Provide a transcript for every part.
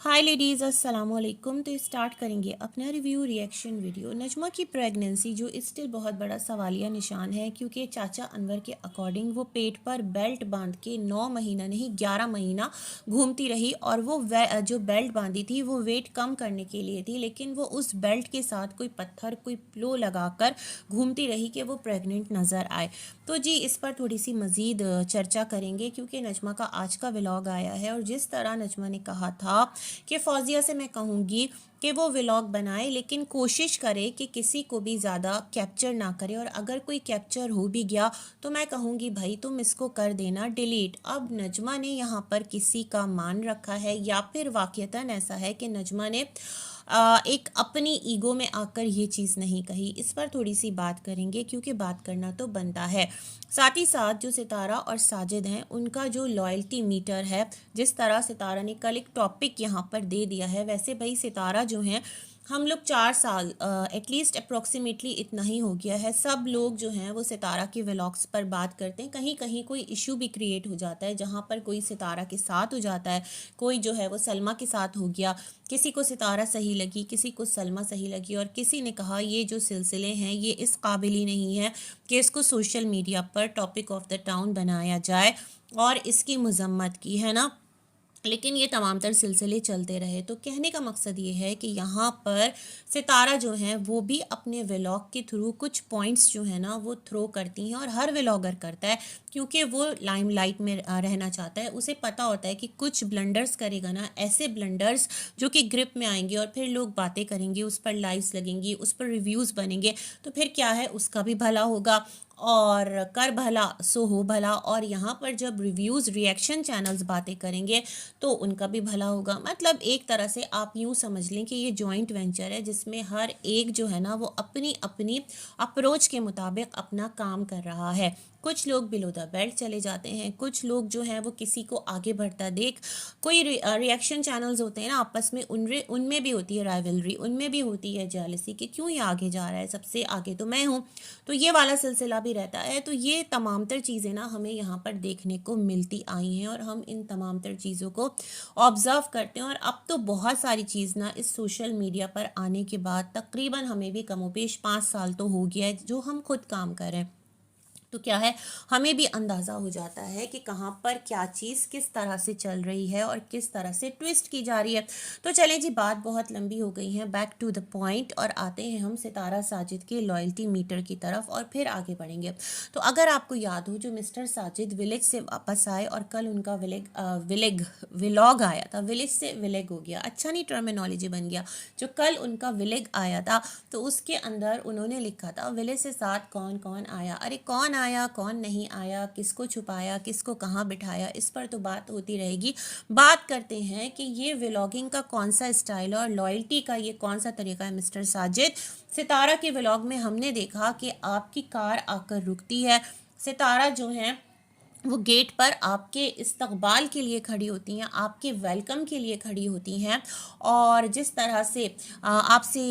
हाय ladies, अस्सलाम वालेकुम। तो स्टार्ट करेंगे अपना रिव्यू रिएक्शन वीडियो। नजमा की प्रेगनेंसी जो स्टिल बहुत बड़ा सवालिया निशान है, क्योंकि चाचा अनवर के अकॉर्डिंग वो पेट पर बेल्ट बांध के 9 महीना नहीं 11 महीना घूमती रही। और वो जो बेल्ट बांधी थी वो वेट कम करने के लिए थी, लेकिन वो उस बेल्ट के साथ कोई पत्थर कोई प्लो लगाकर घूमती रही कि वो प्रेग्नेंट नज़र आए। तो जी इस पर थोड़ी सी मज़ीद चर्चा करेंगे, क्योंकि नजमा का आज का व्लॉग आया है और जिस तरह नजमा ने कहा था कि फौजिया से मैं कहूँगी कि वो व्लॉग बनाए, लेकिन कोशिश करे कि किसी को भी ज़्यादा कैप्चर ना करे, और अगर कोई कैप्चर हो भी गया तो मैं कहूँगी भाई तुम इसको कर देना डिलीट। अब नजमा ने यहाँ पर किसी का मान रखा है या फिर वाक़यतन ऐसा है कि नजमा ने एक अपनी ईगो में आकर ये चीज़ नहीं कही। इस पर थोड़ी सी बात करेंगे, क्योंकि बात करना तो बनता है। साथ ही साथ जो सितारा और साजिद हैं उनका जो लॉयल्टी मीटर है, जिस तरह सितारा ने कल एक टॉपिक यहाँ पर दे दिया है, वैसे भाई सितारा जो हैं हम लोग 4 साल एटलीस्ट अप्रोक्सीमेटली इतना ही हो गया है, सब लोग जो हैं वो सितारा के व्लॉग्स पर बात करते हैं। कहीं कहीं कोई इशू भी क्रिएट हो जाता है, जहाँ पर कोई सितारा के साथ हो जाता है, कोई जो है वो सलमा के साथ हो गया, किसी को सितारा सही लगी, किसी को सलमा सही लगी, और किसी ने कहा ये जो सिलसिले हैं ये इस काबिल ही नहीं है कि इसको सोशल मीडिया पर टॉपिक ऑफ द टाउन बनाया जाए और इसकी मजम्मत की, है ना। लेकिन ये तमाम तर सिलसिले चलते रहे। तो कहने का मकसद ये है कि यहाँ पर सितारा जो हैं वो भी अपने व्लॉग के थ्रू कुछ पॉइंट्स जो है ना वो थ्रो करती हैं, और हर व्लॉगर करता है, क्योंकि वो लाइमलाइट में रहना चाहता है। उसे पता होता है कि कुछ ब्लंडर्स करेगा ना, ऐसे ब्लंडर्स जो कि ग्रिप में आएंगे और फिर लोग बातें करेंगे, उस पर लाइव्स लगेंगी, उस पर रिव्यूज़ बनेंगे, तो फिर क्या है उसका भी भला होगा, और कर भला सो हो भला। और यहाँ पर जब रिव्यूज़ रिएक्शन चैनल्स बातें करेंगे तो उनका भी भला होगा। मतलब एक तरह से आप यूँ समझ लें कि ये जॉइंट वेंचर है, जिसमें हर एक जो है ना वो अपनी अपनी अप्रोच के मुताबिक अपना काम कर रहा है। कुछ लोग बिलो द बेल्ट चले जाते हैं, कुछ लोग जो हैं वो किसी को आगे बढ़ता देख, कोई रिएक्शन चैनल्स होते हैं ना आपस में, उनमें भी होती है राइवलरी, उनमें भी होती है जेलसी कि क्यों ये आगे जा रहा है, सबसे आगे तो मैं हूँ। तो ये वाला सिलसिला भी रहता है। तो ये तमाम तर चीज़ें ना हमें यहाँ पर देखने को मिलती आई हैं, और हम इन तमाम तर चीज़ों को ऑब्ज़र्व करते हैं। और अब तो बहुत सारी चीज़ ना इस सोशल मीडिया पर आने के बाद तकरीबन हमें भी कमोपेश 5 साल तो हो गया है जो हम खुद काम कर रहे हैं। तो क्या है, हमें भी अंदाज़ा हो जाता है कि कहाँ पर क्या चीज़ किस तरह से चल रही है और किस तरह से ट्विस्ट की जा रही है। तो चलें जी, बात बहुत लंबी हो गई है, बैक टू द पॉइंट, और आते हैं हम सितारा साजिद के लॉयल्टी मीटर की तरफ और फिर आगे बढ़ेंगे। तो अगर आपको याद हो, जो मिस्टर साजिद विलेज से वापस आए और कल उनका विलेग व्लॉग आया था, विलेज से विलेग हो गया, अच्छा नहीं टर्मिनोलॉजी बन गया, जो कल उनका विलेग आया था तो उसके अंदर उन्होंने लिखा था विलेज से साथ कौन कौन आया। अरे कौन आया कौन नहीं आया, किसको छुपाया, किसको कहाँ बिठाया, इस पर तो बात होती रहेगी। बात करते हैं कि ये व्लॉगिंग का कौन सा स्टाइल है और लॉयल्टी का ये कौन सा तरीका है मिस्टर साजिद। सितारा के व्लॉग में हमने देखा कि आपकी कार आकर रुकती है, सितारा जो है वो गेट पर आपके इस्तकबाल के लिए खड़ी होती हैं, आपके वेलकम के लिए खड़ी होती हैं, और जिस तरह से आपसे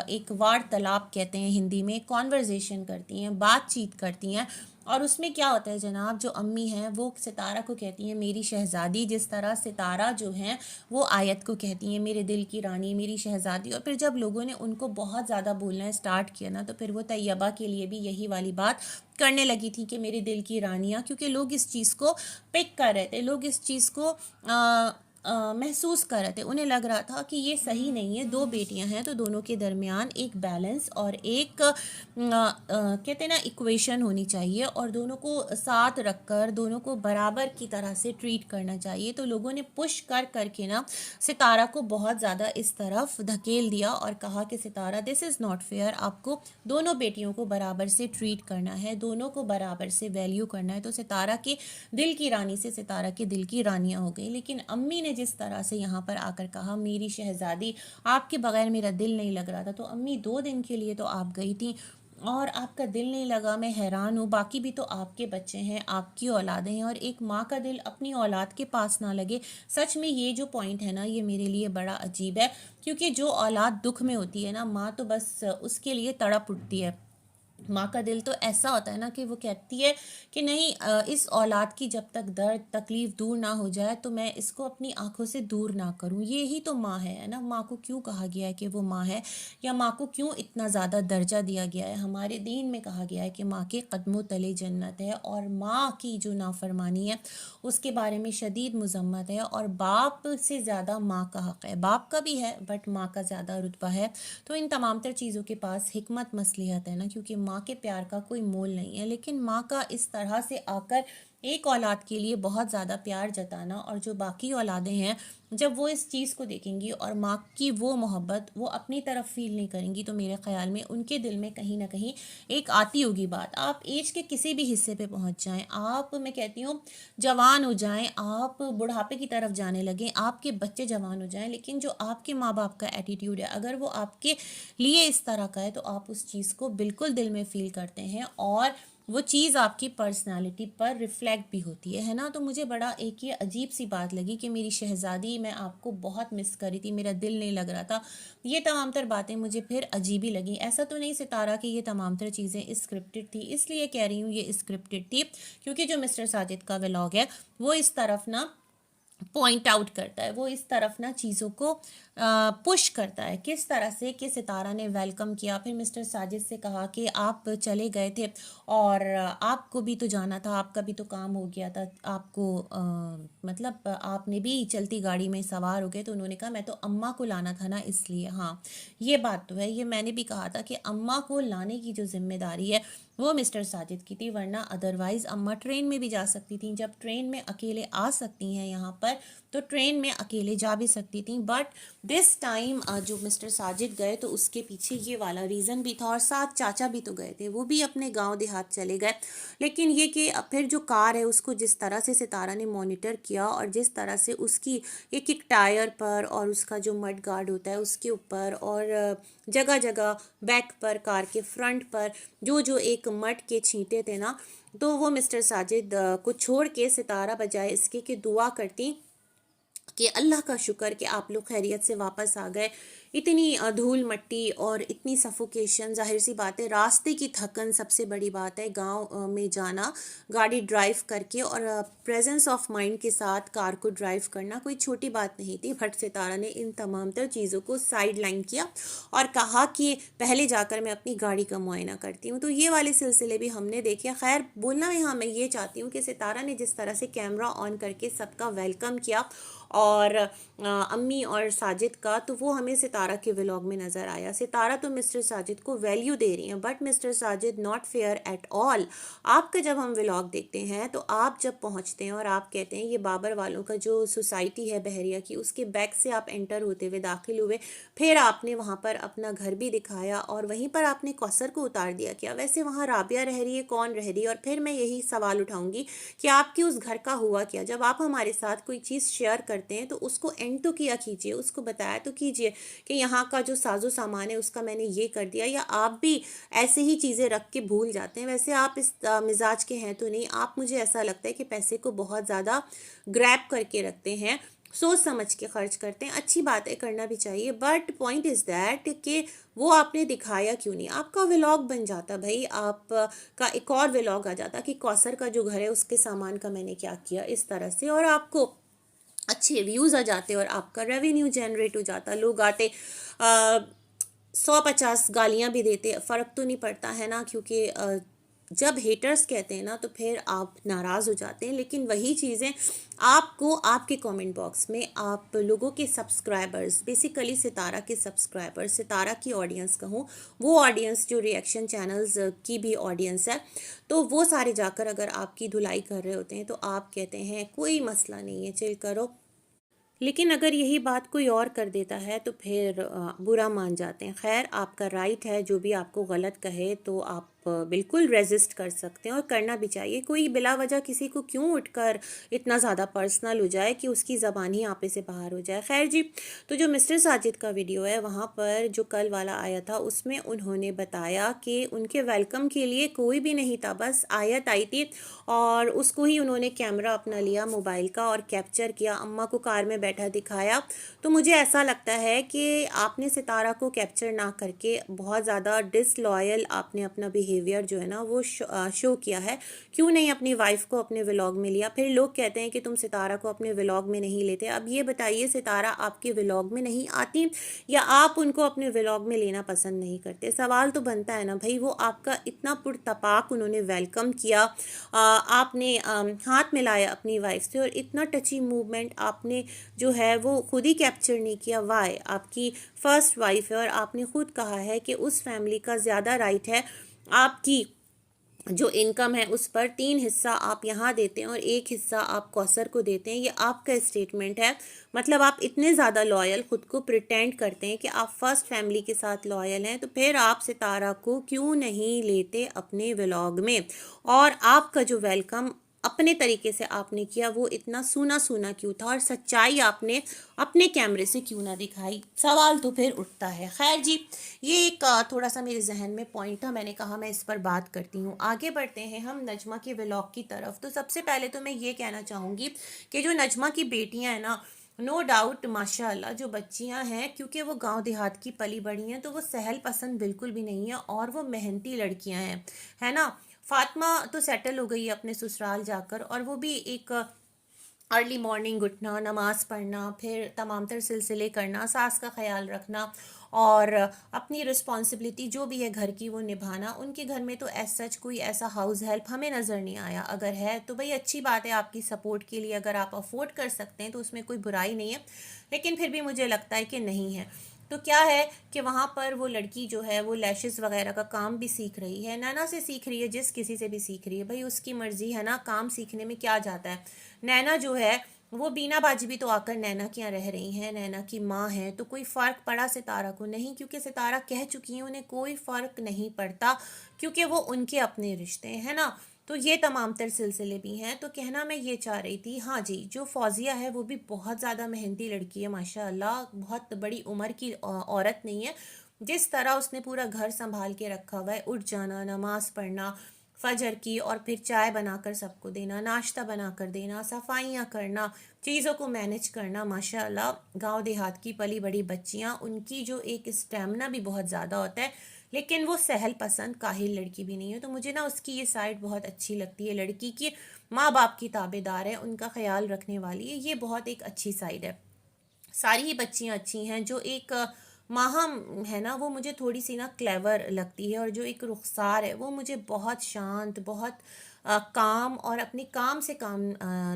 एक वार्तालाप कहते हैं हिंदी में, कॉन्वर्जेशन करती हैं, बातचीत करती हैं। और उसमें क्या होता है जनाब, जो अम्मी हैं वो सितारा को कहती हैं मेरी शहज़ादी, जिस तरह सितारा जो हैं वो आयत को कहती हैं मेरे दिल की रानी, मेरी शहज़ादी। और फिर जब लोगों ने उनको बहुत ज़्यादा बोलना स्टार्ट किया ना, तो फिर वो तैयबा के लिए भी यही वाली बात करने लगी थी कि मेरे दिल की रानियाँ, क्योंकि लोग इस चीज़ को पिक कर रहे थे, लोग इस चीज़ को महसूस कर रहे थे। उन्हें लग रहा था कि ये सही नहीं है, दो बेटियां हैं तो दोनों के दरमियान एक बैलेंस और एक कहते हैं ना इक्वेशन होनी चाहिए, और दोनों को साथ रखकर दोनों को बराबर की तरह से ट्रीट करना चाहिए। तो लोगों ने पुश कर करके ना सितारा को बहुत ज़्यादा इस तरफ धकेल दिया और कहा कि सितारा दिस इज़ नॉट फेयर, आपको दोनों बेटियों को बराबर से ट्रीट करना है, दोनों को बराबर से वैल्यू करना है। तो सितारा के दिल की रानी से सितारा के दिल की रानियाँ हो गई। लेकिन अम्मी ने जिस तरह से यहाँ पर आकर कहा मेरी शहज़ादी, आपके बगैर मेरा दिल नहीं लग रहा था, तो अम्मी 2 दिन के लिए तो आप गई थी और आपका दिल नहीं लगा, मैं हैरान हूँ। बाकी भी तो आपके बच्चे हैं, आपकी औलादें हैं, और एक माँ का दिल अपनी औलाद के पास ना लगे। सच में ये जो पॉइंट है ना, ये मेरे लिए बड़ा अजीब है, क्योंकि जो औलाद दुख में होती है ना, माँ तो बस उसके लिए तड़प उठती है। माँ का दिल तो ऐसा होता है ना कि वो कहती है कि नहीं, इस औलाद की जब तक दर्द तकलीफ दूर ना हो जाए तो मैं इसको अपनी आंखों से दूर ना करूँ। ये ही तो माँ है ना। माँ को क्यों कहा गया है कि वो माँ है, या माँ को क्यों इतना ज़्यादा दर्जा दिया गया है। हमारे दीन में कहा गया है कि माँ के कदमों तले जन्नत है, और माँ की जो नाफरमानी है उसके बारे में शदीद मजम्मत है, और बाप से ज़्यादा माँ का हक़ है। बाप का भी है बट माँ का ज़्यादा रुतबा है। तो इन तमाम तर चीज़ों के पास हिकमत मसलिहत है ना, क्योंकि माँ के प्यार का कोई मोल नहीं है। लेकिन माँ का इस तरह से आकर एक औलाद के लिए बहुत ज़्यादा प्यार जताना, और जो बाकी औलादें हैं जब वो इस चीज़ को देखेंगी और माँ की वो मोहब्बत वो अपनी तरफ फील नहीं करेंगी, तो मेरे ख़्याल में उनके दिल में कहीं ना कहीं एक आती होगी बात। आप एज के किसी भी हिस्से पे पहुँच जाएं, आप, मैं कहती हूँ, जवान हो जाएं, आप बुढ़ापे की तरफ जाने लगें, आपके बच्चे जवान हो जाएं, लेकिन जो आपके माँ बाप का एटीट्यूड है अगर वो आपके लिए इस तरह का है तो आप उस चीज़ को बिल्कुल दिल में फील करते हैं, और वो चीज़ आपकी पर्सनालिटी पर रिफ्लेक्ट भी होती है ना। तो मुझे बड़ा एक ये अजीब सी बात लगी कि मेरी शहज़ादी, मैं आपको बहुत मिस करी थी, मेरा दिल नहीं लग रहा था। ये तमाम तर बातें मुझे फिर अजीब ही लगी। ऐसा तो नहीं सितारा कि ये तमाम तर चीज़ें स्क्रिप्टेड थी, इसलिए कह रही हूँ ये स्क्रिप्टेड थी क्योंकि जो मिस्टर साजिद का व्लॉग है वो इस तरफ ना पॉइंट आउट करता है, वो इस तरफ ना चीज़ों को पुश करता है। किस तरह से कि सितारा ने वेलकम किया, फिर मिस्टर साजिद से कहा कि आप चले गए थे और आपको भी तो जाना था, आपका भी तो काम हो गया था, आपको मतलब आपने भी चलती गाड़ी में सवार हो गए। तो उन्होंने कहा मैं तो अम्मा को लाना था ना, इसलिए। हाँ, ये बात तो है, ये मैंने भी कहा था कि अम्मा को लाने की जो जिम्मेदारी है वो मिस्टर साजिद की थी, वरना अदरवाइज़ अम्मा ट्रेन में भी जा सकती थी। जब ट्रेन में अकेले आ सकती हैं यहाँ पर तो ट्रेन में अकेले जा भी सकती थी। बट दिस टाइम जो मिस्टर साजिद गए तो उसके पीछे ये वाला रीज़न भी था, और साथ चाचा भी तो गए थे, वो भी अपने गांव देहात चले गए। लेकिन ये कि फिर जो कार है उसको जिस तरह से सितारा ने मॉनिटर किया, और जिस तरह से उसकी एक एक टायर पर और उसका जो मड गार्ड होता है उसके ऊपर, और जगह जगह बैक पर, कार के फ्रंट पर जो जो एक मड के छींटे थे ना, तो वो मिस्टर साजिद को छोड़ के सितारा बजाय इसके कि दुआ करती कि अल्लाह का शुक्र कि आप लोग खैरियत से वापस आ गए। इतनी धूल मट्टी और इतनी सफोकेशन, जाहिर सी बात है, रास्ते की थकन सबसे बड़ी बात है। गांव में जाना गाड़ी ड्राइव करके, और प्रेजेंस ऑफ माइंड के साथ कार को ड्राइव करना कोई छोटी बात नहीं थी। बट सितारा ने इन तमाम तर चीज़ों को साइड लाइन किया और कहा कि पहले जाकर मैं अपनी गाड़ी का मुआयना करती हूँ। तो ये वाले सिलसिले भी हमने देखे। खैर, बोलना यहाँ मैं ये चाहती हूँ कि सितारा ने जिस तरह से कैमरा ऑन करके सबका वेलकम किया, और अम्मी और साजिद का, तो वो हमें सितारा के व्लॉग में नज़र आया। सितारा तो मिस्टर साजिद को वैल्यू दे रही हैं, but mister Sajid not fair at all. आपका जब हम व्लॉग देखते हैं तो आप जब पहुंचते हैं और आप कहते हैं ये बाबर वालों का जो सोसाइटी है बहरिया की, उसके बैक से आप एंटर होते हुए दाखिल हुए, फिर आपने वहाँ पर अपना घर भी दिखाया, और वहीं पर आपने कौसर को उतार दिया क्या। वैसे वहाँ राबिया रह रही है, कौन रह रही है। और फिर मैं यही सवाल उठाऊंगी कि आपके उस घर का हुआ क्या। जब आप हमारे साथ कोई चीज़ शेयर करते हैं तो उसको एंड तो किया कीजिए, उसको बताया तो कीजिए कि यहाँ का जो साजो सामान है उसका मैंने ये कर दिया। या आप भी ऐसे ही चीज़ें रख के भूल जाते हैं। वैसे आप इस मिजाज के हैं तो नहीं, आप, मुझे ऐसा लगता है कि पैसे को बहुत ज़्यादा ग्रैब करके रखते हैं, सोच समझ के खर्च करते हैं। अच्छी बात है, करना भी चाहिए, बट पॉइंट इज़ दैट कि वो आपने दिखाया क्यों नहीं। आपका व्लॉग बन जाता भाई, आप का एक और व्लॉग आ जाता कि कौसर का जो घर है उसके सामान का मैंने क्या किया, इस तरह से, और आपको अच्छे व्यूज़ आ जाते और आपका रेवेन्यू जनरेट हो जाता। लोग आते 100-50 गालियाँ भी देते, फ़र्क तो नहीं पड़ता है ना, क्योंकि जब हेटर्स कहते हैं ना तो फिर आप नाराज़ हो जाते हैं। लेकिन वही चीज़ें आपको आपके कमेंट बॉक्स में आप लोगों के सब्सक्राइबर्स, बेसिकली सितारा के सब्सक्राइबर्स, सितारा की ऑडियंस कहूँ, वो ऑडियंस जो रिएक्शन चैनल्स की भी ऑडियंस है, तो वो सारे जाकर अगर आपकी धुलाई कर रहे होते हैं तो आप कहते हैं कोई मसला नहीं है, चिल करो। लेकिन अगर यही बात कोई और कर देता है तो फिर बुरा मान जाते हैं। खैर, आपका राइट है, जो भी आपको गलत कहे तो आप बिल्कुल रेजिस्ट कर सकते हैं, और करना भी चाहिए। कोई बिला वजह किसी को क्यों उठकर इतना ज़्यादा पर्सनल हो जाए कि उसकी ज़बान ही आपे से बाहर हो जाए। खैर जी, तो जो मिस्टर साजिद का वीडियो है वहाँ पर जो कल वाला आया था उसमें उन्होंने बताया कि उनके वेलकम के लिए कोई भी नहीं था, बस आयत आई थी और उसको ही उन्होंने कैमरा अपना लिया मोबाइल का और कैप्चर किया, अम्मा को कार में बैठा दिखाया। तो मुझे ऐसा लगता है कि आपने सितारा को कैप्चर ना करके बहुत ज़्यादा डिसलॉयल आपने अपना बिहेवियर बिहेवियर जो है ना वो शो किया है, क्यों नहीं अपनी वाइफ को अपने व्लॉग में लिया। फिर लोग कहते हैं कि तुम सितारा को अपने व्लॉग में नहीं लेते। अब ये बताइए, सितारा आपके व्लॉग में नहीं आती या आप उनको अपने व्लॉग में लेना पसंद नहीं करते? सवाल तो बनता है ना भाई। वो आपका इतना पुरतपाक उन्होंने वेलकम किया, आपने हाथ मिलाया अपनी वाइफ से, और इतना टची मूवमेंट आपने जो है वो खुद ही कैप्चर नहीं किया। वाई, आपकी फर्स्ट वाइफ है और आपने खुद कहा है कि उस फैमिली का ज़्यादा राइट है, आपकी जो इनकम है उस पर 3 हिस्सा आप यहाँ देते हैं और 1 हिस्सा आप कौसर को देते हैं। ये आपका स्टेटमेंट है। मतलब आप इतने ज़्यादा लॉयल खुद को प्रिटेंड करते हैं कि आप फर्स्ट फैमिली के साथ लॉयल हैं, तो फिर आप सितारा को क्यों नहीं लेते अपने व्लॉग में? और आपका जो वेलकम अपने तरीके से आपने किया वो इतना सूना सूना क्यों था, और सच्चाई आपने अपने कैमरे से क्यों ना दिखाई? सवाल तो फिर उठता है। खैर जी, ये एक थोड़ा सा मेरे जहन में पॉइंट था, मैंने कहा मैं इस पर बात करती हूँ। आगे बढ़ते हैं हम नजमा के व्लॉग की तरफ। तो सबसे पहले तो मैं ये कहना चाहूँगी कि जो नजमा की बेटियाँ हैं ना, नो डाउट माशाल्लाह जो बच्चियां हैं, क्योंकि वो गांव देहात की पली बड़ी हैं, तो वो सहल पसंद बिल्कुल भी नहीं है और वो मेहनती लड़कियां हैं, है ना। फातिमा तो सेटल हो गई है अपने ससुराल जाकर, और वो भी एक अर्ली मॉर्निंग उठना, नमाज पढ़ना, फिर तमाम तर सिलसिले करना, सास का ख्याल रखना और अपनी रिस्पॉन्सिबिलिटी जो भी है घर की वो निभाना। उनके घर में तो एज सच कोई ऐसा हाउस हेल्प हमें नज़र नहीं आया। अगर है तो भाई अच्छी बात है, आपकी सपोर्ट के लिए अगर आप अफोर्ड कर सकते हैं तो उसमें कोई बुराई नहीं है, लेकिन फिर भी मुझे लगता है कि नहीं है। तो क्या है कि वहाँ पर वो लड़की जो है वो लैशेस वगैरह का काम भी सीख रही है, नैना से सीख रही है, जिस किसी से भी सीख रही है, भाई उसकी मर्जी है ना, काम सीखने में क्या जाता है। नैना जो है वो बीना बाजी भी तो आकर नैना के यहाँ रह रही हैं, नैना की माँ है, तो कोई फ़र्क पड़ा सितारा को? नहीं, क्योंकि सितारा कह चुकी है उन्हें कोई फ़र्क नहीं पड़ता, क्योंकि वो उनके अपने रिश्ते हैं ना। तो ये तमाम तर सिलसिले भी हैं। तो कहना मैं ये चाह रही थी, हाँ जी, जो फौजिया है वो भी बहुत ज़्यादा मेहनती लड़की है माशाअल्लाह, बहुत बड़ी उम्र की औरत नहीं है। जिस तरह उसने पूरा घर संभाल के रखा हुआ है, उठ जाना, नमाज पढ़ना फजर की, और फिर चाय बनाकर सबको देना, नाश्ता बनाकर देना, सफाइयाँ करना, चीज़ों को मैनेज करना, माशाल्लाह गांव देहात की पली बड़ी बच्चियाँ, उनकी जो एक स्टेमिना भी बहुत ज़्यादा होता है, लेकिन वो सहल पसंद काहिल लड़की भी नहीं है। तो मुझे ना उसकी ये साइड बहुत अच्छी लगती है, लड़की की माँ बाप की ताबेदार है, उनका ख्याल रखने वाली है, ये बहुत एक अच्छी साइड है। सारी ही बच्चियाँ अच्छी हैं। जो एक माहम है ना, वो मुझे थोड़ी सी ना क्लेवर लगती है, और जो एक रुखसार है वो मुझे बहुत शांत, बहुत काम और अपने काम से काम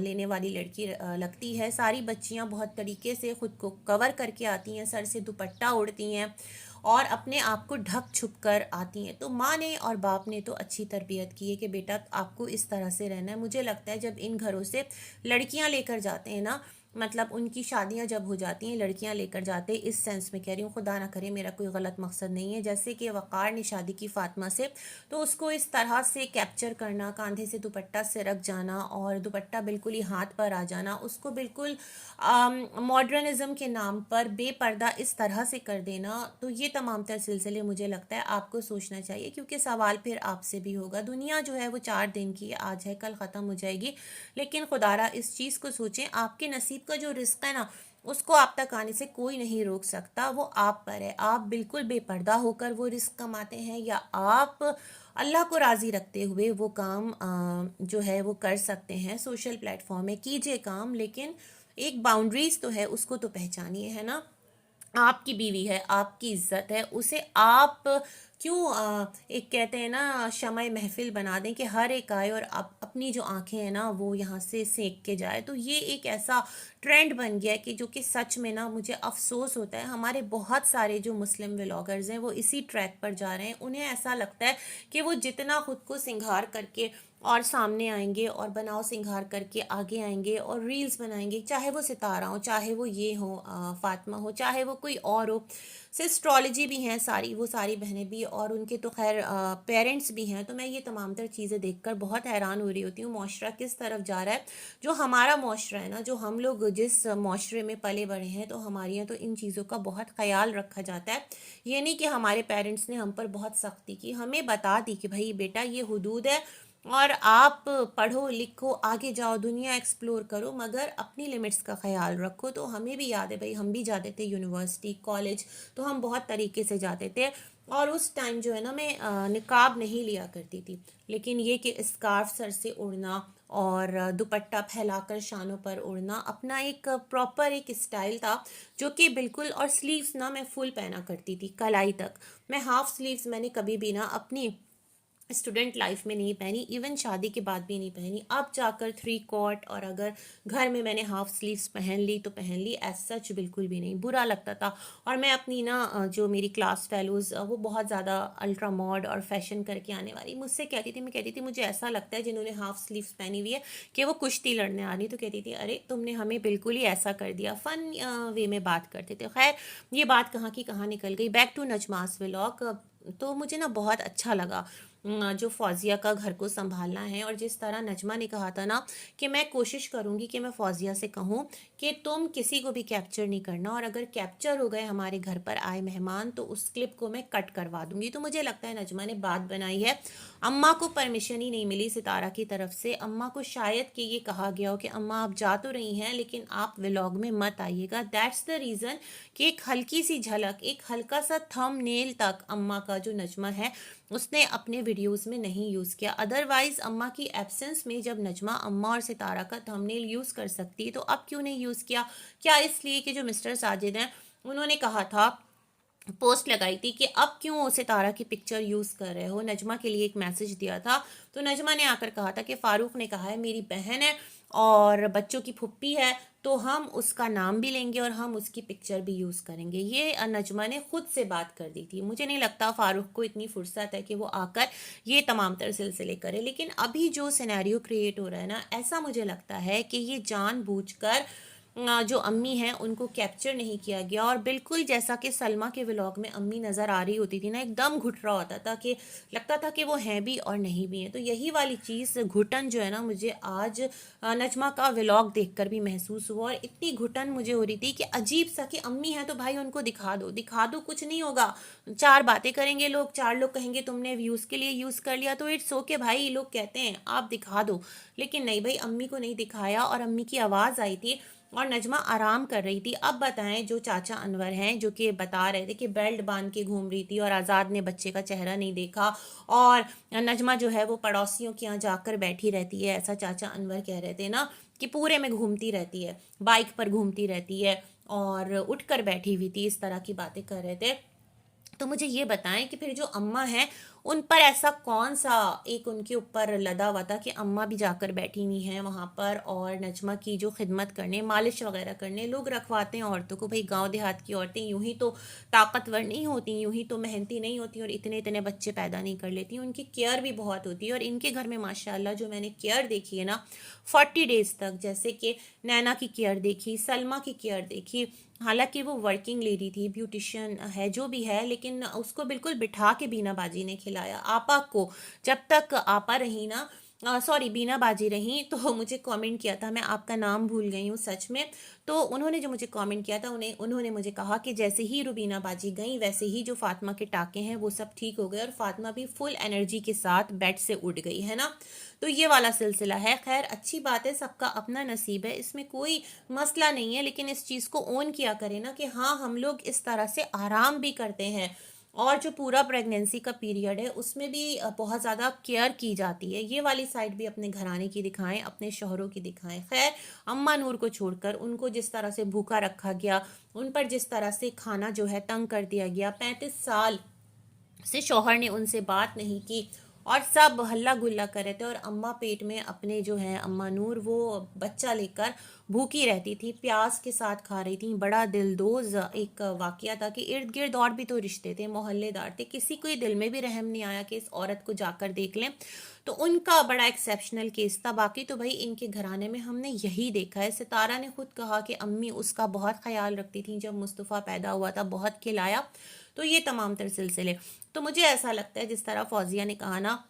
लेने वाली लड़की लगती है। सारी बच्चियाँ बहुत तरीके से ख़ुद को कवर करके आती हैं, सर से दुपट्टा ओढ़ती हैं और अपने आप को ढक छुप कर आती हैं। तो माँ ने और बाप ने तो अच्छी तरबियत की है कि बेटा आपको इस तरह से रहना है। मुझे लगता है जब इन घरों से लड़कियाँ लेकर जाते हैं ना, मतलब उनकी शादियां जब हो जाती हैं, लड़कियां लेकर जाते हैं, इस सेंस में कह रही हूँ, खुदा ना करे मेरा कोई गलत मकसद नहीं है, जैसे कि वक़ार ने शादी की फातिमा से, तो उसको इस तरह से कैप्चर करना, कंधे से दुपट्टा से रख जाना और दुपट्टा बिल्कुल ही हाथ पर आ जाना, उसको बिल्कुल मॉडर्निज़म के नाम पर बेपर्दा इस तरह से कर देना, तो ये तमाम तर सिलसिले मुझे लगता है आपको सोचना चाहिए, क्योंकि सवाल फिर आपसे भी होगा। दुनिया जो है वो 4 दिन की, आज है कल ख़त्म हो जाएगी, लेकिन खुदारा इस चीज़ को सोचें, आपके नसीब का जो रिस्क है ना, उसको आप तक आने से कोई नहीं रोक सकता, वो आप पर है। आप बिल्कुल बेपर्दा होकर वो रिस्क कमाते हैं, या आप अल्लाह को राज़ी रखते हुए वो काम जो है वो कर सकते हैं। सोशल प्लेटफॉर्म में कीजिए काम, लेकिन एक बाउंड्रीज तो है, उसको तो पहचानिए, है ना। आपकी बीवी है, आपकी इज्जत है, उसे आप क्यों एक कहते हैं ना शमए महफिल बना दें कि हर एक आए और अपनी जो आंखें हैं ना वो यहाँ से सेक के जाए। तो ये एक ऐसा ट्रेंड बन गया है कि जो कि सच में ना मुझे अफसोस होता है। हमारे बहुत सारे जो मुस्लिम व्लॉगर्स हैं वो इसी ट्रैक पर जा रहे हैं। उन्हें ऐसा लगता है कि वो जितना खुद को सिंगार करके और सामने आएंगे और बनाव सिंगार करके आगे आएंगे और रील्स बनाएंगे, चाहे वो सितारा हो, चाहे वो ये हो फातिमा हो, चाहे वो कोई और हो, सिस्ट्रोलॉजी भी हैं सारी, वो सारी बहनें भी, और उनके तो खैर पेरेंट्स भी हैं। तो मैं ये तमाम तर चीज़ें देखकर बहुत हैरान हो रही होती हूँ, माशरा किस तरफ जा रहा है। जो हमारा माशरा है ना, जो हम लोग जिस माशरे में पले बड़े हैं, तो हमारे यहाँ तो इन चीज़ों का बहुत ख्याल रखा जाता है। ये नहीं कि हमारे पेरेंट्स ने हम पर बहुत सख्ती की, हमें बता दी कि भाई बेटा ये हुदूद है, और आप पढ़ो लिखो आगे जाओ दुनिया एक्सप्लोर करो, मगर अपनी लिमिट्स का ख्याल रखो। तो हमें भी याद है भाई, हम भी जाते थे यूनिवर्सिटी कॉलेज, तो हम बहुत तरीके से जाते थे। और उस टाइम जो है ना, मैं निकाब नहीं लिया करती थी, लेकिन ये कि स्कार्फ सर से ओढ़ना और दुपट्टा फैलाकर शानों पर ओढ़ना अपना एक प्रॉपर एक स्टाइल था, जो कि बिल्कुल। और स्लीव्स ना मैं फुल पहना करती थी कलाई तक। मैं हाफ स्लीव्स मैंने कभी भी ना अपनी स्टूडेंट लाइफ में नहीं पहनी, इवन शादी के बाद भी नहीं पहनी। अब जाकर थ्री कॉट, और अगर घर में मैंने हाफ स्लीव्स पहन ली तो पहन ली, एज सच बिल्कुल भी नहीं बुरा लगता था। और मैं अपनी ना जो मेरी क्लास फेलोज़ वो बहुत ज़्यादा अल्ट्रा मॉड और फैशन करके आने वाली, मुझसे कहती थी, मैं कहती थी मुझे ऐसा लगता है जिन्होंने हाफ स्लीव्स पहनी हुई है कि वो कुश्ती लड़ने आ रही। तो कहती थी अरे तुमने हमें बिल्कुल ही ऐसा कर दिया। फ़न वे में बात करते थे। खैर, ये बात कहाँ की कहाँ निकल गई। Back to Najma's vlog. तो मुझे ना बहुत अच्छा लगा जो फौजिया का घर को संभालना है, और जिस तरह नजमा ने कहा था ना कि मैं कोशिश करूंगी कि मैं फौजिया से कहूं कि तुम किसी को भी कैप्चर नहीं करना, और अगर कैप्चर हो गए हमारे घर पर आए मेहमान तो उस क्लिप को मैं कट करवा दूंगी। तो मुझे लगता है नजमा ने बात बनाई है। अम्मा को परमिशन ही नहीं मिली सितारा की तरफ से। अम्मा को शायद कि ये कहा गया हो कि अम्मा आप जा तो रही हैं लेकिन आप व्लॉग में मत आइएगा। दैट्स द रीज़न कि एक हल्की सी झलक, एक हल्का सा थंबनेल तक अम्मा का जो नजमा है उसने अपने वीडियोस में नहीं यूज़ किया। अदरवाइज अम्मा की एब्सेंस में जब नजमा अम्मा और सितारा का थंबनेल यूज़ कर सकती है तो अब क्यों नहीं यूज़ किया? क्या इसलिए कि जो मिस्टर साजिद हैं उन्होंने कहा था, पोस्ट लगाई थी कि अब क्यों सितारा की पिक्चर यूज़ कर रहे हो, नजमा के लिए एक मैसेज दिया था। तो नजमा ने आकर कहा था कि फ़ारूक ने कहा है मेरी बहन है और बच्चों की फुप्पी है, तो हम उसका नाम भी लेंगे और हम उसकी पिक्चर भी यूज़ करेंगे। ये नजमा ने खुद से बात कर दी थी। मुझे नहीं लगता फ़ारूक को इतनी फुर्सत है कि वो आकर ये तमाम तर सिलसिले करे। लेकिन अभी जो सिनेरियो क्रिएट हो रहा है ना, ऐसा मुझे लगता है कि ये जानबूझकर जो अम्मी हैं उनको कैप्चर नहीं किया गया। और बिल्कुल जैसा कि सलमा के व्लॉग में अम्मी नज़र आ रही होती थी ना, एकदम घुट रहा होता था कि लगता था कि वो हैं भी और नहीं भी हैं। तो यही वाली चीज़ घुटन जो है ना, मुझे आज नजमा का व्लॉग देखकर भी महसूस हुआ। और इतनी घुटन मुझे हो रही थी कि अजीब सा कि अम्मी है तो भाई उनको दिखा दो, दिखा दो, कुछ नहीं होगा। चार बातें करेंगे लोग, चार लोग कहेंगे तुमने व्यूज़ के लिए यूज़ कर लिया, तो इट्स ओके भाई, लोग कहते हैं आप दिखा दो। लेकिन नहीं भाई, अम्मी को नहीं दिखाया और अम्मी की आवाज़ आई थी और नजमा आराम कर रही थी। अब बताएं, जो चाचा अनवर हैं जो कि बता रहे थे कि बेल्ट बांध के घूम रही थी और आज़ाद ने बच्चे का चेहरा नहीं देखा, और नजमा जो है वो पड़ोसियों के यहाँ जाकर बैठी रहती है, ऐसा चाचा अनवर कह रहे थे ना, कि पूरे में घूमती रहती है, बाइक पर घूमती रहती है और उठकर बैठी हुई थी, इस तरह की बातें कर रहे थे। तो मुझे ये बताएं कि फिर जो अम्मा हैं उन पर ऐसा कौन सा एक उनके ऊपर लदा हुआ था कि अम्मा भी जाकर बैठी हुई हैं वहाँ पर, और नजमा की जो खिदमत करने, मालिश वगैरह करने लोग रखवाते हैं औरतों को। भाई गांव देहात की औरतें यूं ही तो ताकतवर नहीं होती, यूं ही तो मेहनती नहीं होती और इतने इतने बच्चे पैदा नहीं कर लेती, उनकी केयर भी बहुत होती है। और इनके घर में माशाल्लाह जो मैंने केयर देखी है ना 40 डेज तक, जैसे कि नैना की केयर देखी, सलमा की केयर देखी। हालांकि वो वर्किंग लेडी थी, ब्यूटिशियन है जो भी है, लेकिन उसको बिल्कुल बिठा के बीना बाजी ने खिलाया। आपा को जब तक आपा रही ना, सॉरी बीना बाजी रही, तो मुझे कमेंट किया था, मैं आपका नाम भूल गई हूँ सच में। तो उन्होंने जो मुझे कमेंट किया था, उन्होंने मुझे कहा कि जैसे ही रुबीना बाजी गई वैसे ही जो फातिमा के टाके हैं वो सब ठीक हो गए और फातिमा भी फुल एनर्जी के साथ बेड से उठ गई है ना। तो ये वाला सिलसिला है। खैर अच्छी बात है, सबका अपना नसीब है, इसमें कोई मसला नहीं है। लेकिन इस चीज़ को ओन किया करें ना कि हाँ हम लोग इस तरह से आराम भी करते हैं, और जो पूरा प्रेगनेंसी का पीरियड है उसमें भी बहुत ज़्यादा केयर की जाती है। ये वाली साइड भी अपने घराने की दिखाएं, अपने शोहरों की दिखाएं। खैर अम्मा नूर को छोड़कर उनको जिस तरह से भूखा रखा गया, उन पर जिस तरह से खाना जो है तंग कर दिया गया, 35 साल से शौहर ने उनसे बात नहीं की और सब हल्ला गुल्ला कर रहे थे, और अम्मा पेट में अपने जो है अम्मा नूर वो बच्चा लेकर भूखी रहती थी, प्याज के साथ खा रही थी। बड़ा दिलदोज एक वाकया था कि इर्द गिर्द और भी तो रिश्ते थे, मोहल्लेदार थे, किसी को दिल में भी रहम नहीं आया कि इस औरत को जाकर देख लें। तो उनका बड़ा एक्सेप्शनल केस था। बाकी तो भाई इनके घराने में हमने यही देखा है। सितारा ने खुद कहा कि अम्मी उसका बहुत ख्याल रखती थी, जब मुस्तफ़ा पैदा हुआ था बहुत खिलाया। तो ये तमाम तर सिलसिले। तो मुझे ऐसा लगता है जिस तरह फौजिया ने कहा ना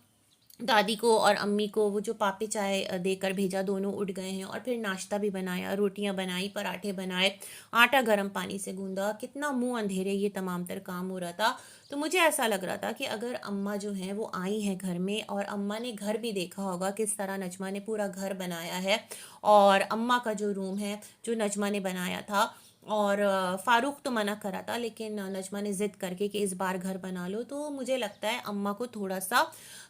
दादी को और अम्मी को वो जो पापे चाय देकर भेजा, दोनों उठ गए हैं। और फिर नाश्ता भी बनाया, रोटियां बनाई, पराठे बनाए, आटा गर्म पानी से गूंदा, कितना मुंह अंधेरे ये तमाम तर काम हो रहा था। तो मुझे ऐसा लग रहा था कि अगर अम्मा जो हैं वो आई हैं घर में, और अम्मा ने घर भी देखा होगा किस तरह नजमा ने पूरा घर बनाया है, और अम्मा का जो रूम है जो नजमा ने बनाया था, और फारूक तो मना करा था, लेकिन नजमा ने ज़िद करके कि इस बार घर बना लो, तो मुझे लगता है अम्मा को थोड़ा सा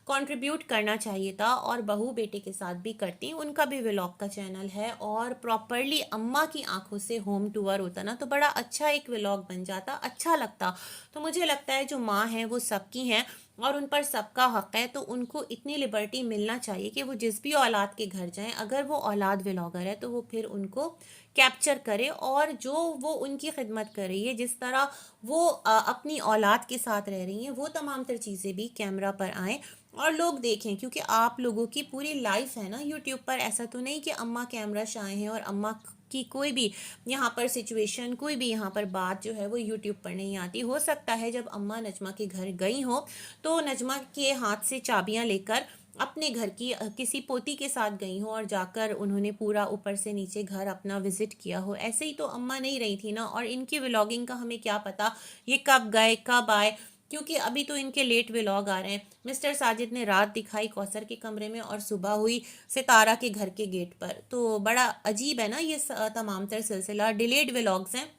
कंट्रीब्यूट करना चाहिए था। और बहू बेटे के साथ भी करती, उनका भी व्लॉग का चैनल है, और प्रॉपरली अम्मा की आंखों से होम टूर होता ना, तो बड़ा अच्छा एक व्लॉग बन जाता, अच्छा लगता। तो मुझे लगता है जो माँ है वो सबकी हैं, और उन पर सबका हक है, तो उनको इतनी लिबर्टी मिलना चाहिए कि वो जिस भी औलाद के घर जाएं, अगर वो औलाद व्लॉगर है तो वो फिर उनको कैप्चर करे, और जो वो उनकी खिदमत कर रही है, जिस तरह वो अपनी औलाद के साथ रह रही हैं, वो तमाम तर चीज़ें भी कैमरा पर आएँ और लोग देखें। क्योंकि आप लोगों की पूरी लाइफ है ना यूट्यूब पर, ऐसा तो नहीं कि अम्मा कैमरा शाये हैं और अम्मा की कोई भी यहाँ पर सिचुएशन, कोई भी यहाँ पर बात जो है वो यूट्यूब पर नहीं आती। हो सकता है जब अम्मा नजमा के घर गई हो तो नजमा के हाथ से चाबियां लेकर अपने घर की किसी पोती के साथ गई हो, और जाकर उन्होंने पूरा ऊपर से नीचे घर अपना विजिट किया हो। ऐसे ही तो अम्मा नहीं रही थी ना, और इनकी व्लॉगिंग का हमें क्या पता ये कब गए कब आए, क्योंकि अभी तो इनके लेट व्लॉग आ रहे हैं। मिस्टर साजिद ने रात दिखाई कौसर के कमरे में, और सुबह हुई सितारा के घर के गेट पर। तो बड़ा अजीब है ना ये तमाम तर सिलसिला, डिलेड व्लॉग्स हैं।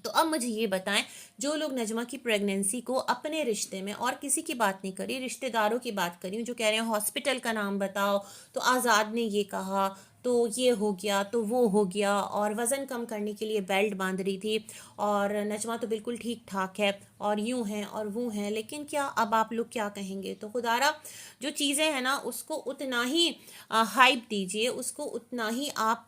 तो अब मुझे ये बताएं, जो लोग नजमा की प्रेगनेंसी को अपने रिश्ते में, और किसी की बात नहीं करी, रिश्तेदारों की बात करी, जो कह रहे हैं हॉस्पिटल का नाम बताओ, तो आज़ाद ने ये कहा, तो ये हो गया, तो वो हो गया, और वज़न कम करने के लिए बेल्ट बांध रही थी, और नजमा तो बिल्कुल ठीक ठाक है, और यूं है और वो हैं। लेकिन क्या अब आप लोग क्या कहेंगे? तो खुदारा जो चीज़ें हैं ना उसको उतना ही हाइप दीजिए, उसको उतना ही आप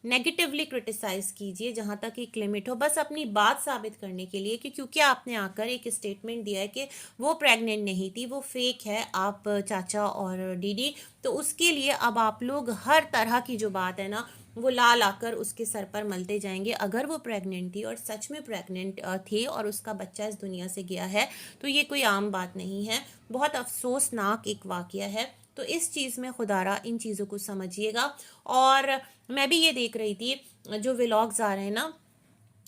नेगेटिवली क्रिटिसाइज़ कीजिए जहाँ तक एक लिमिट हो, बस अपनी बात साबित करने के लिए कि क्योंकि आपने आकर एक स्टेटमेंट दिया है कि वो प्रेग्नेंट नहीं थी, वो फेक है, आप चाचा और दीदी, तो उसके लिए अब आप लोग हर तरह की जो बात है ना वो ला लाकर उसके सर पर मलते जाएंगे। अगर वो प्रेग्नेंट थी और सच में प्रेग्नेंट थी और उसका बच्चा इस दुनिया से गया है, तो ये कोई आम बात नहीं है, बहुत अफसोसनाक एक वाकया है। तो इस चीज़ में खुदारा इन चीज़ों को समझिएगा। और मैं भी ये देख रही थी जो व्लॉग्स आ रहे हैं ना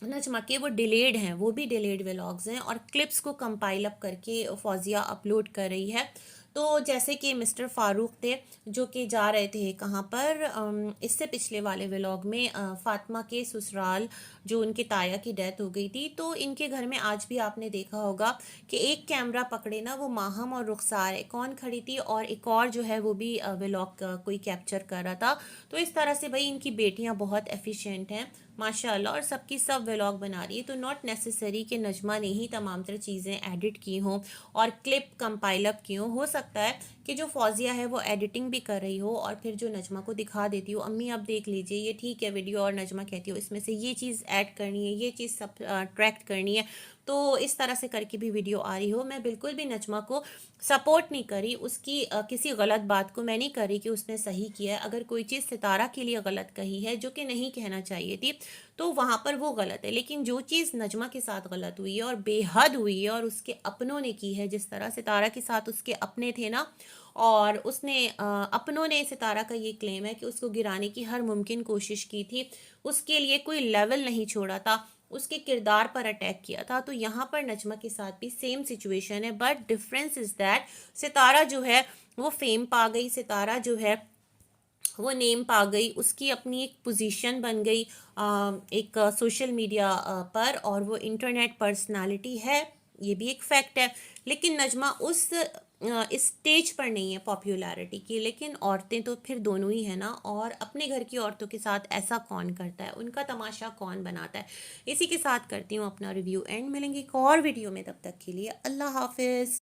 नजमा के, वो डिलेड हैं, वो भी डिलेड व्लॉग्स हैं, और क्लिप्स को कंपाइल अप करके फौजिया अपलोड कर रही है। तो जैसे कि मिस्टर फारूक थे जो कि जा रहे थे कहाँ पर, इससे पिछले वाले व्लॉग में फातिमा के ससुराल, जो उनके ताया की डेथ हो गई थी, तो इनके घर में आज भी आपने देखा होगा कि एक कैमरा पकड़े ना वो माहम और रुखसार है कौन खड़ी थी, और एक और जो है वो भी व्लॉग कोई कैप्चर कर रहा था। तो इस तरह से भाई इनकी बेटियां बहुत एफिशिएंट हैं माशाल्लाह, और सबकी सब व्लॉग बना रही है। तो नॉट नेसेसरी कि नजमा ने ही तमाम तरह चीज़ें एडिट की हों और क्लिप कंपाइल अप की हों। हो सकता है कि जो फौजिया है वो एडिटिंग भी कर रही हो और फिर जो नजमा को दिखा देती हो, अम्मी आप देख लीजिए ये ठीक है वीडियो, और नजमा कहती हो इसमें से ये चीज़ ऐड करनी है, ये चीज़ सब ट्रैक्ट करनी है, तो इस तरह से करके भी वीडियो आ रही हो। मैं बिल्कुल भी नजमा को सपोर्ट नहीं करी, उसकी किसी गलत बात को मैं नहीं करी कि उसने सही किया है। अगर कोई चीज़ सितारा के लिए गलत कही है जो कि नहीं कहना चाहिए थी, तो वहाँ पर वो गलत है। लेकिन जो चीज़ नजमा के साथ गलत हुई है और बेहद हुई है और उसके अपनों ने की है, जिस तरह सितारा के साथ उसके अपने थे ना, और उसने अपनों ने, सितारा का ये क्लेम है कि उसको गिराने की हर मुमकिन कोशिश की थी, उसके लिए कोई लेवल नहीं छोड़ा था, उसके किरदार पर अटैक किया था। तो यहाँ पर नजमा के साथ भी सेम सिचुएशन है, बट डिफरेंस इज दैट सितारा जो है वो फेम पा गई, सितारा जो है वो नेम पा गई, उसकी अपनी एक पोजीशन बन गई एक सोशल मीडिया पर, और वो इंटरनेट पर्सनालिटी है, ये भी एक फैक्ट है। लेकिन नजमा उस स्टेज पर नहीं है पॉपुलैरिटी की। लेकिन औरतें तो फिर दोनों ही है ना, और अपने घर की औरतों के साथ ऐसा कौन करता है, उनका तमाशा कौन बनाता है। इसी के साथ करती हूँ अपना रिव्यू एंड, मिलेंगे एक और वीडियो में, तब तक के लिए अल्लाह हाफिज़।